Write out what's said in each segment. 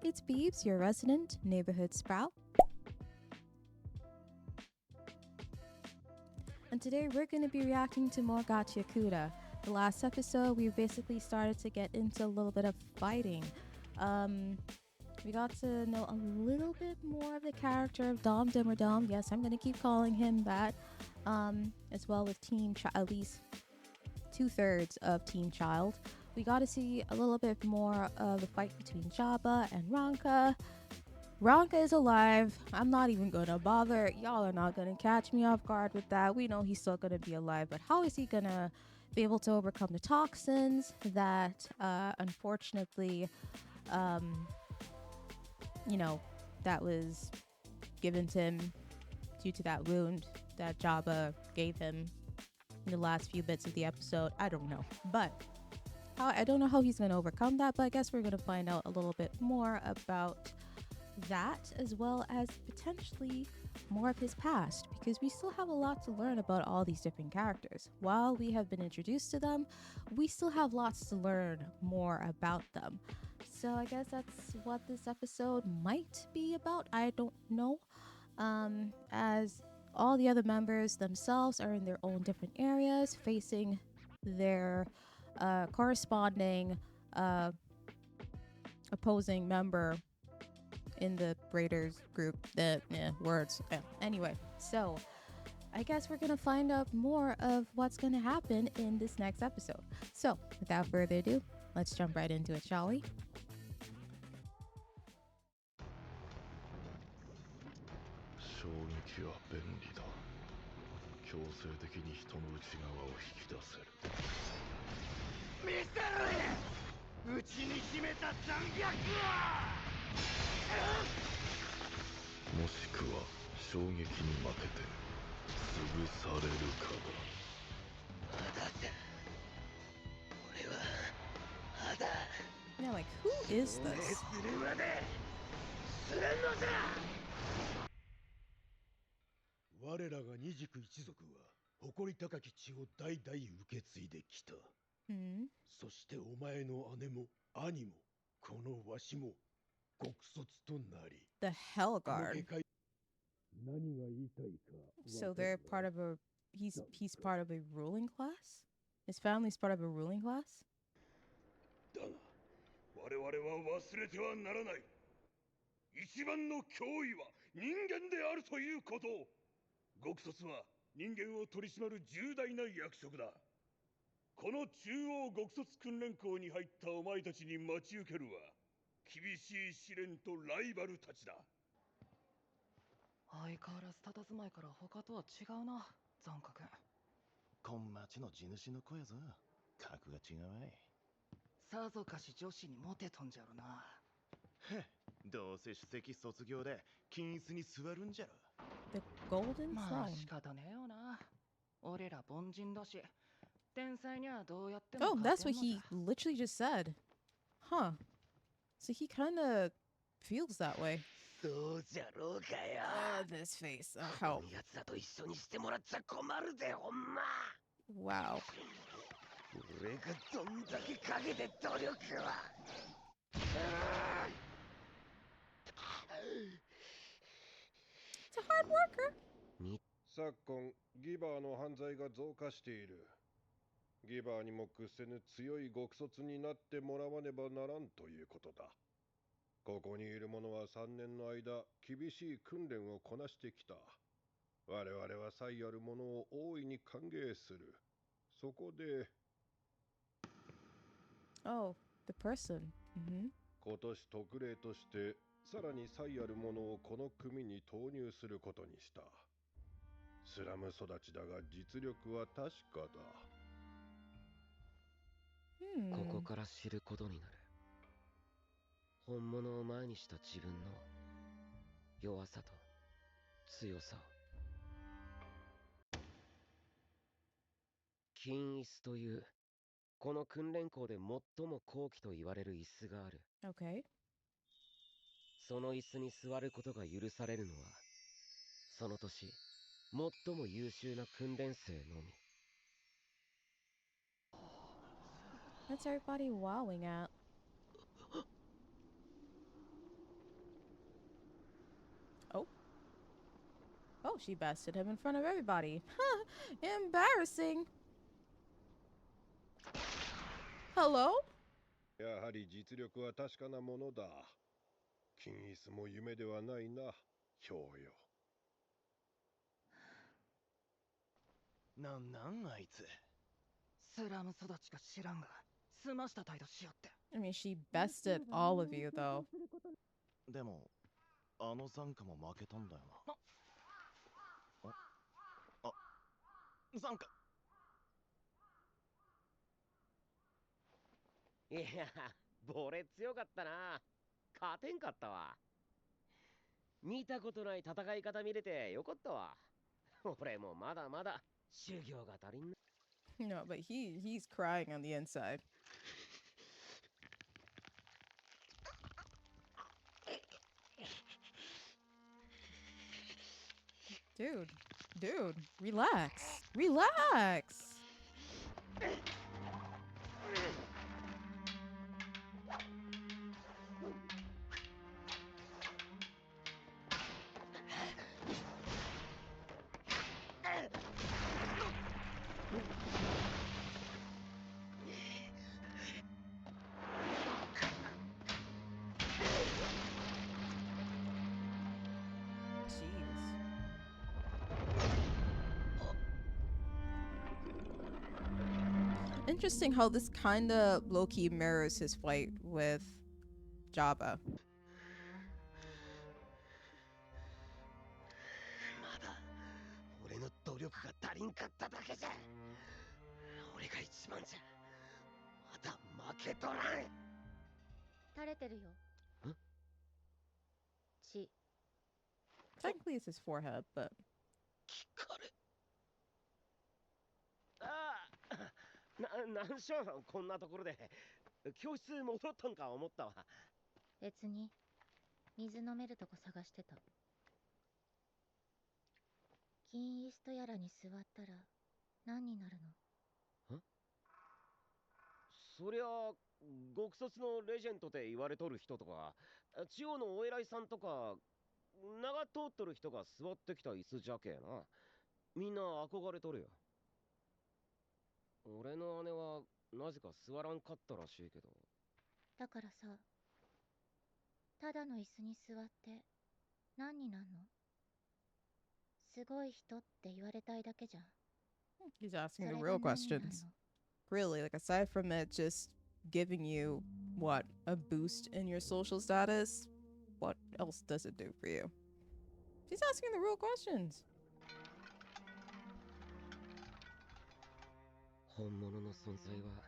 it's Beeebs, your resident neighborhood sprout. And today we're going to be reacting to more Gachiakuta. The last episode, we basically started to get into a little bit of fighting. We got to know a little bit more of the character of Dom Dimmerdom. Yes, I'm going to keep calling him that. As well with at least 2/3 of Team Child. We got to see a little bit more of the fight between Jabba and Ranka. Ranka is alive. I'm not even gonna bother. Y'all are not gonna catch me off guard with that. We know he's still gonna be alive, but how is he gonna be able to overcome the toxins that unfortunately that was given to him due to that wound that Jabba gave him in the last few bits of the episode? I don't know, but I don't know how he's going to overcome that, but I guess we're going to find out a little bit more about that, as well as potentially more of his past, because we still have a lot to learn about all these different characters. While we have been introduced to them, we still have lots to learn more about them. So I guess that's what this episode might be about. I don't know. As all the other members themselves are in their own different areas, facing their corresponding opposing member in the Raiders group. Words. Anyway, so I guess we're gonna find out more of what's gonna happen in this next episode. So without further ado, let's jump right into it, shall we? 衝撃は便利だ。強制的に人の内側を引き出せる。見せろよ、内に秘めた残虐は。もしくは衝撃に負けて潰されるかだ。まだだ。俺はまだ。Now, like, who is this? するまでするのじゃ。 我らが二軸一族は誇り高き血を代々受け継いできた。そしてお前の姉も兄もこのわしも極卒となり。The Hellguard. 何が言いたいか。So they're part of a he's part of a ruling class? His family's part of a ruling class? だが我々は忘れてはならない。一番の脅威は人間であるということを。 極卒は人間を取り締まる重大な役職だ。この中央極卒訓練校に入ったお前たちに待ち受けるは厳しい試練とライバルたちだ。相変わらず佇まいから他とは違うな、残酷。こん町の地主の子やぞ。格が違うわい。さぞかし女子にモテとんじゃろな。へっ、どうせ首席卒業で金椅子に座るんじゃろ。 The golden まあ throne. 仕方ねえよな。俺ら凡人だし、天才にはどうやっても Oh, 勝 that's てん what の he だ。 literally just said. Huh. So he kind of feels that way. そうじゃろうかよ。This face. こ Help. のやつらと一緒にしてもらっちゃ困るで、ほんま。 Wow. 俺がどんだけかけて努力は。It's a hard worker. 昨今、ギバーの犯罪が増加している。ギバーにも屈せぬ強い極卒になってもらわねばならんということだ。ここにいる者は3年の間、厳しい訓練をこなしてきた。我々は才ある者を大いに歓迎する。そこで、Oh, the person. 今年特例として、さらに才ある者をこの組に投入することにした。スラム育ちだが実力は確かだ。ここから知ることになる。本物を前にした自分の弱さと強さを。金椅子というこの訓練校で最も高貴と言われる椅子がある。Okay. その椅子に座ることが許されるのは、その年最も優秀な訓練生のみ。What's everybody wowing at? she bested him in front of everybody. Embarrassing. Hello? やはり実力は確かなものだ。金椅子も夢ではないな、豹よ。なんあいつ。スラム育ちか知らんが、済ました態度しよって。I mean, she bested all of you, though. でも、あの参加も負けたんだよな。参加。いや、ボレ強かったな。勝てんかったわ。見たことない戦い方見れてよかったわ。俺もまだまだ修行が足りんな。No, but he's crying on the inside. Dude, relax. Relax. Interesting how this kind of low-key mirrors his fight with Jabba. まだ俺の努力が足りんかっただけじゃ。俺が一番じゃ。まだ負けとらん。垂れてるよ。血。Technically, it's his forehead, but 聞かれ。なんしょこんなところで。教室戻ったんか思ったわ。別に水飲めるとこ探してた。金椅子とやらに座ったら何になるの？そりゃ極卒のレジェンドって言われとる人とか、地方のお偉いさんとか、長通っとる人が座ってきた椅子じゃけえな。みんな憧れとるよ。俺の姉はなぜか座らんかったらしいけど。だからさ、ただの椅子に座って何になんの？すごい人って言われたいだけじゃん。 he's asking the real questions. Really, like aside from it just giving you what, a boost in your social status, what else does it do for you? She's asking the real questions. 本物の存在は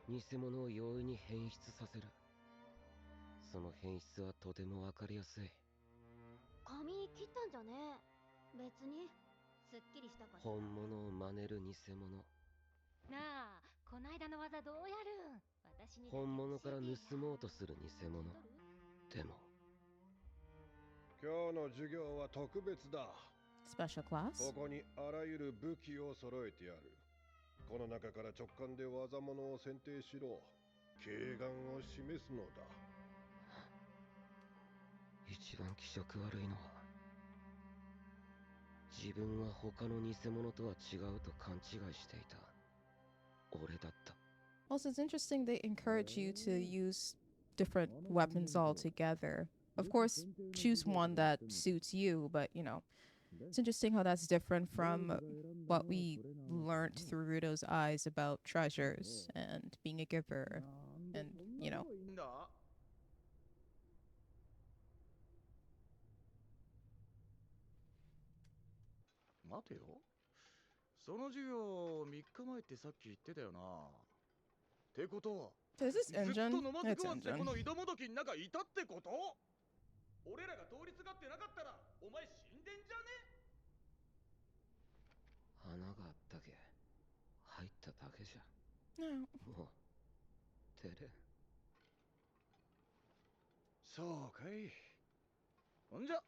偽物を容易に変質させる。その変質はとてもわかりやすい。髪切ったんじゃねえ。別にすっきりしたかしら。本物を真似る偽物。なあ、こないだの技どうやるん？私にだけ本物から教えて盗もうとする偽物。でも今日の授業は特別だ。 Special class? ここにあらゆる武器を揃えてやる。この中から直感で技物を選定しろ。慧眼を示すのだ。一番気色悪いのは、自分は他の偽物とは違うと勘違いしていた俺だった。 Also, it's interesting they encourage you to use different weapons altogether. Of course, choose one that suits you, but you know, it's interesting how that's different from what we learned through Rudo's eyes about treasures and being a giver, and you know. 待てよ。その授業3日前ってさっき言ってたよな。ってことは Is this ずっ engine? と飲まず It's 食わんって engine. この井戸もどきの中いたってこと？俺らが通りすがってなかったらお前死んでんじゃね？穴があったけ入っただけじゃ。 No. もう照れ。そうかい。ほんじゃ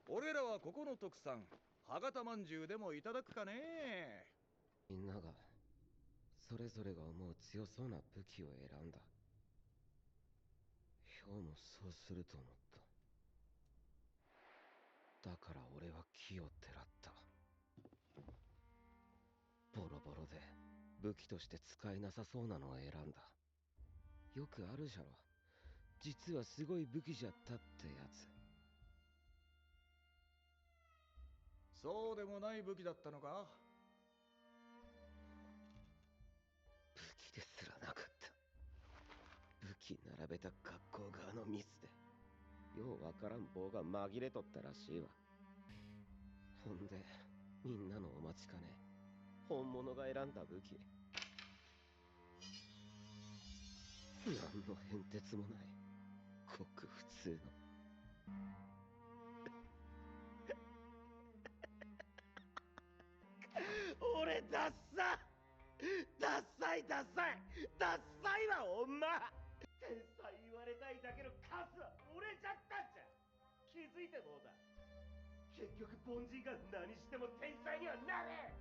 俺らはここの特産歯型まんじゅうでもいただくかね。みんながそれぞれが思う強そうな武器を選んだ。今日もそうすると思った。だから俺は木をてらった。ボロボロで武器として使えなさそうなのを選んだ。よくあるじゃろ。実はすごい武器じゃったってやつ。そうでもない武器だったのか？武器ですらなかった。武器並べた学校側のミスでようわからん棒が紛れとったらしいわ。ほんでみんなのお待ちかね、本物が選んだ武器。何の変哲もないごく普通の俺ダッサダッサいダッサいダッサいわおんま。天才言われたいだけのカスは俺じゃったんじゃ。気づいてもうだ。結局凡人が何しても天才にはなれ。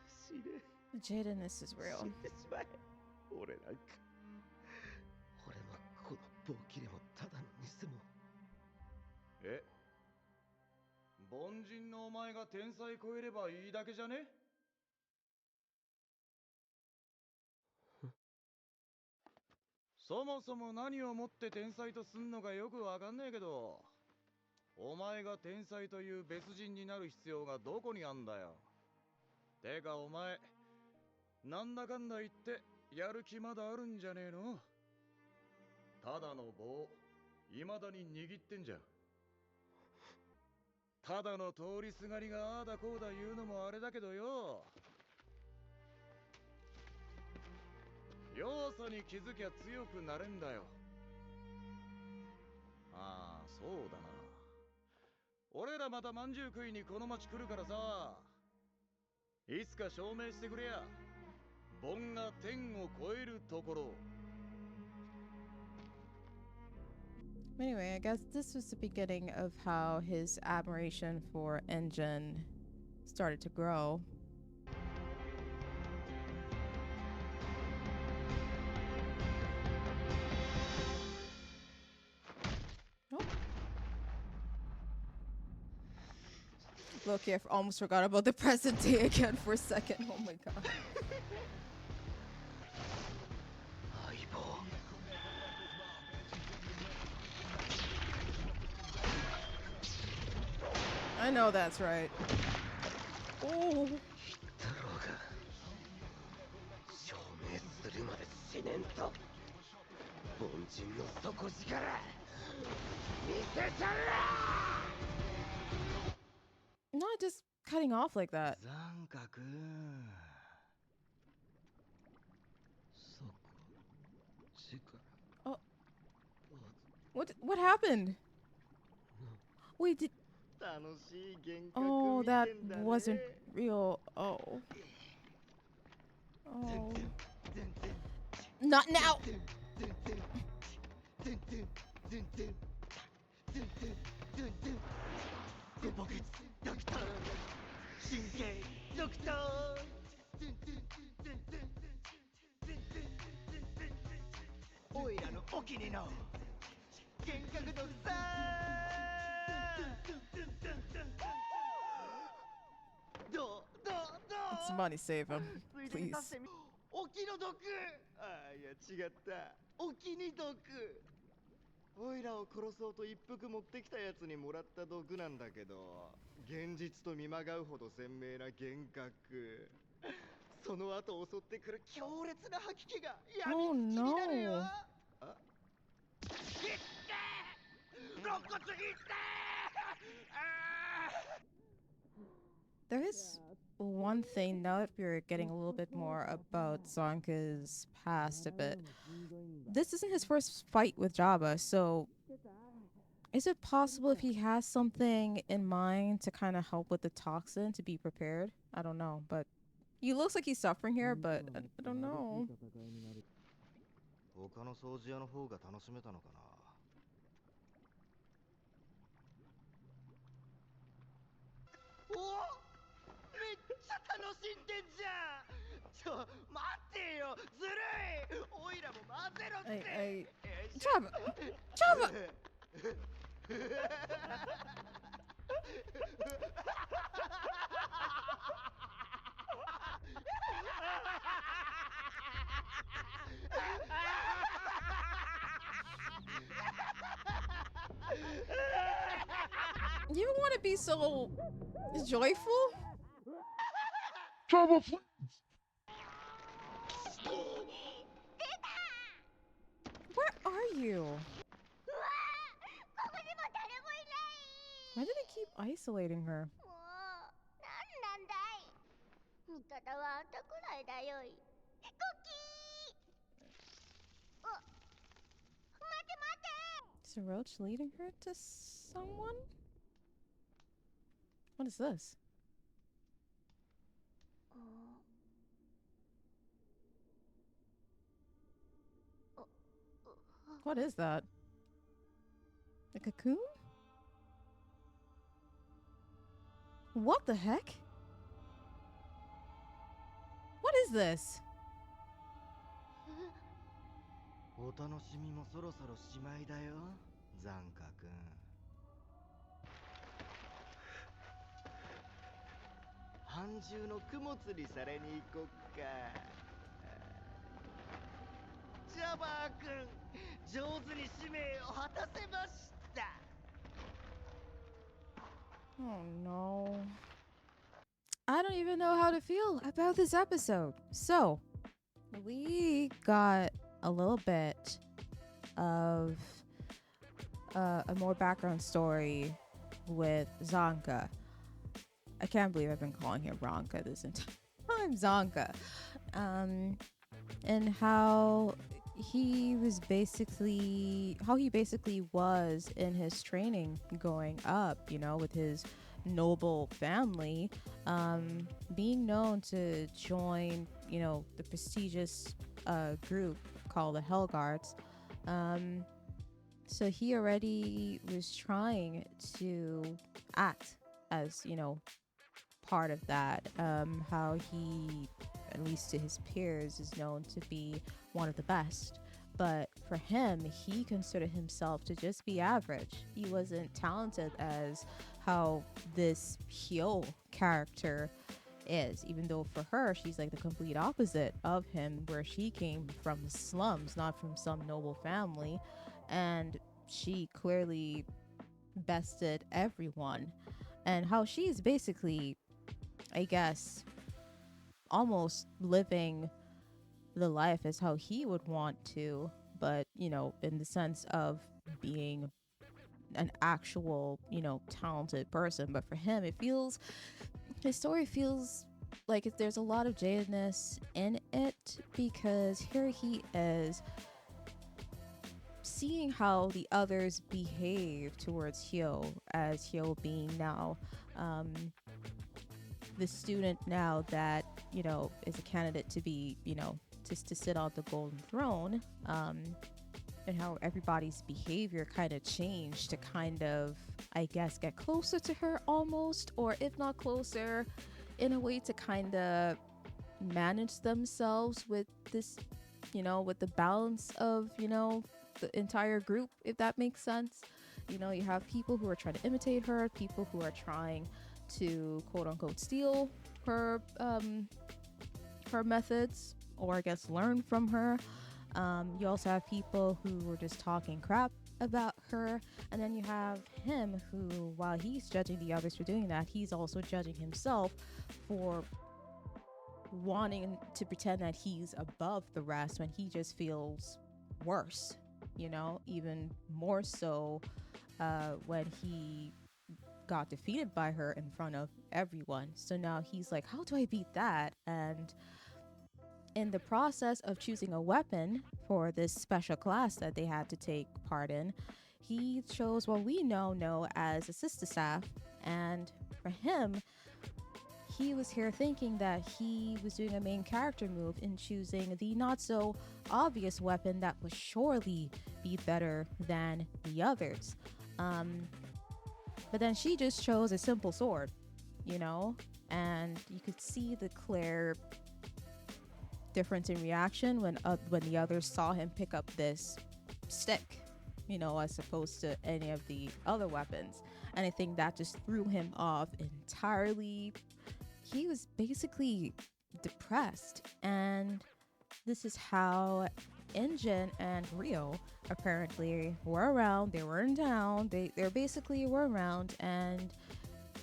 死ね。 Jaden, this is 死 real. んでしまえ。俺なんか俺もこの棒切れもただの偽物。え、凡人のお前が天才超えればいいだけじゃね？そもそも何をもって天才とすんのかよくわかんねえけど、お前が天才という別人になる必要がどこにあんだよ。てかお前、なんだかんだ言ってやる気まだあるんじゃねえの？ただの棒、未だに握ってんじゃん。ただの通りすがりがああだこうだ言うのもあれだけどよ。弱さに気づきゃ強くなれんだよ。ああ、そうだな。俺らまたまんじゅう食いにこの町来るからさ、いつか証明してくれや。凡が天を超えるところ。Anyway, I guess this was the beginning of how his admiration for Engine started to grow. Oh. Look, I almost forgot about the present day again for a second. Oh my god. 相棒。 I know that's right. Oh. だろうが証明するまで死ねんと。凡人の底力見せちゃえ。 Not just cutting off like that. 残角。Oh. What happened? Wait, did 楽しい幻覚 Oh, 見て that んだね。 wasn't real. Oh. Oh. Not now. 僕ドクター神経ドクター。おいらのお気に入りの幻覚ドクター。 Somebody save him, please. お気の毒。ああ、いや違った。お気に毒。おいらを殺そうと一服持ってきたやつにもらった毒なんだけど、現実と見まがうほど鮮明な幻覚。その後襲ってくる強烈な吐き気がやみ Oh つきになるよ。 no. あ、ひってー、肋骨ひってー。 There is one thing now that we're getting a little bit more about Zonka's past a bit. This isn't his first fight with Jabba, so is it possible if he has something in mind to kind of help with the toxin to be prepared? I don't know, but he looks like he's suffering here, but I don't know. 他の掃除屋の方が楽しめたのかな。お、めっちゃ楽しんでんじゃん。待ってよ、ずるい。おいらも混ぜろって。Jabba! Jabba! You want to be so joyful? Trouble, please. Where are you? Why do they keep isolating her? もう何なんだい。味方はあんたくらいだよい。コキー。待て待て。 Is the roach leading her to someone? What is this? What is that? A cocoon? What the heck? What is this? お楽しみもそろそろしまいだよ、ザンカ君。半獣の雲釣りされに行こっか。ジャバー君、上手に使命を果たせました。Oh no. I don't even know how to feel about this episode. So, we got a little bit of a more background story with Zanka. I can't believe I've been calling him Ranka this entire time. Zanka. And how he basically was in his training growing up, you know, with his noble family, being known to join, you know, the prestigious group called the Hell Guards. So he already was trying to act as, you know, part of that. How he, at least to his peers, is known to be one of the best. But for him, he considered himself to just be average. He wasn't talented as how this Hyo character is, even though for her, she's like the complete opposite of him, where she came from the slums, not from some noble family. And she clearly bested everyone. And how she's basically, I guess, almost living the life as how he would want to, but, you know, in the sense of being an actual, you know, talented person. But for him, his story feels like there's a lot of jadedness in it, because here he is seeing how the others behave towards Hyo, as Hyo being now the student now that, you know, is a candidate to be, you know, just to sit on the golden throne, and how everybody's behavior kind of changed to kind of, I guess, get closer to her almost, or if not closer, in a way to kind of manage themselves with this, you know, with the balance of, you know, the entire group, if that makes sense. You know, you have people who are trying to imitate her, people who are trying to quote unquote steal her her methods, or I guess learn from her. You also have people who were just talking crap about her, and then you have him who, while he's judging the others for doing that, he's also judging himself for wanting to pretend that he's above the rest when he just feels worse, you know, even more so when he got defeated by her in front of everyone. So now he's like, how do I beat that? And in the process of choosing a weapon for this special class that they had to take part in, he chose what we now know as a sister staff. And for him, he was here thinking that he was doing a main character move in choosing the not so obvious weapon that would surely be better than the others. But then she just chose a simple sword, you know, and you could see the clear difference in reaction when the others saw him pick up this stick, as opposed to any of the other weapons. And I think that just threw him off entirely. He was basically depressed, and this is how Injin and Rio apparently were around. They were in town. They basically were around, and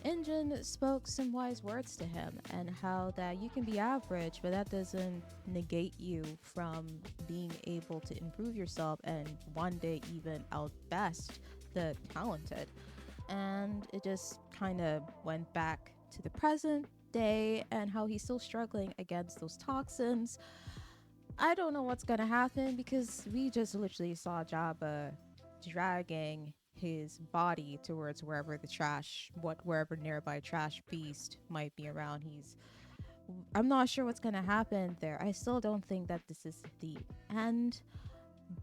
Injin spoke some wise words to him, and how that you can be average, but that doesn't negate you from being able to improve yourself and one day even outbest the talented. And it just kind of went back to the present day and how he's still struggling against those toxins. I don't know what's gonna happen because we just literally saw Jabba dragging his body towards wherever nearby trash beast might be around. I'm not sure what's gonna happen there. I still don't think that this is the end,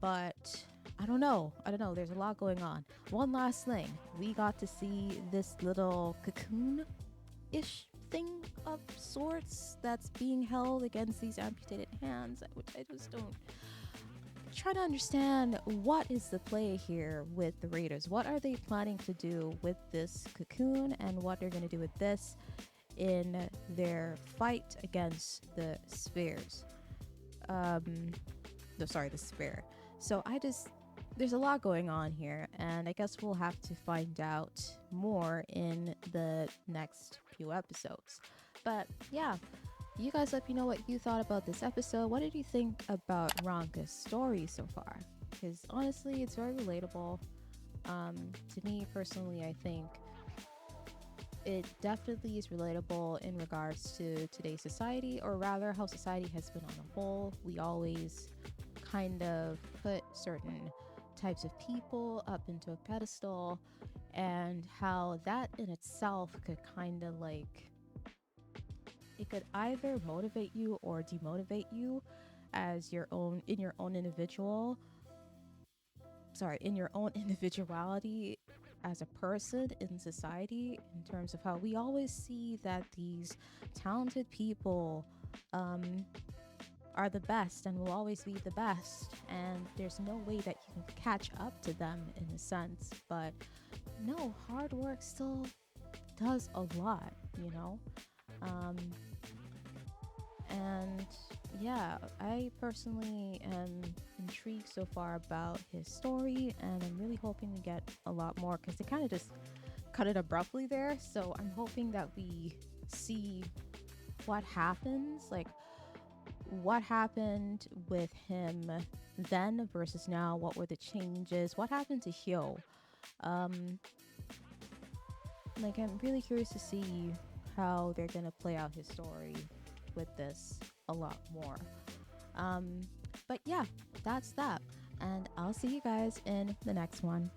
but I don't know. There's a lot going on. One last thing, we got to see this little cocoon-ish thing of sorts that's being held against these amputated hands, which I just don't try to understand. What is the play here with the Raiders? What are they planning to do with this cocoon, and what they're going to do with this in their fight against the spheres? The sphere. So there's a lot going on here, and I guess we'll have to find out more in the next few episodes. But yeah, you guys let me know what you thought about this episode. What did you think about Ranka's story so far? Because honestly, it's very relatable. To me personally, I think it definitely is relatable in regards to today's society, or rather how society has been on the whole. We always kind of put certain types of people up into a pedestal, and how that in itself could kind of it could either motivate you or demotivate you as your own individuality as a person in society, in terms of how we always see that these talented people are the best and will always be the best, and there's no way that you can catch up to them in a sense. But no, hard work still does a lot, and yeah, I personally am intrigued so far about his story, and I'm really hoping we get a lot more, because they kind of just cut it abruptly there. So I'm hoping that we see what happens, what happened with him then versus now. What were the changes? What happened to Hyo? I'm really curious to see how they're gonna play out his story with this a lot more. But yeah, that's that, and I'll see you guys in the next one.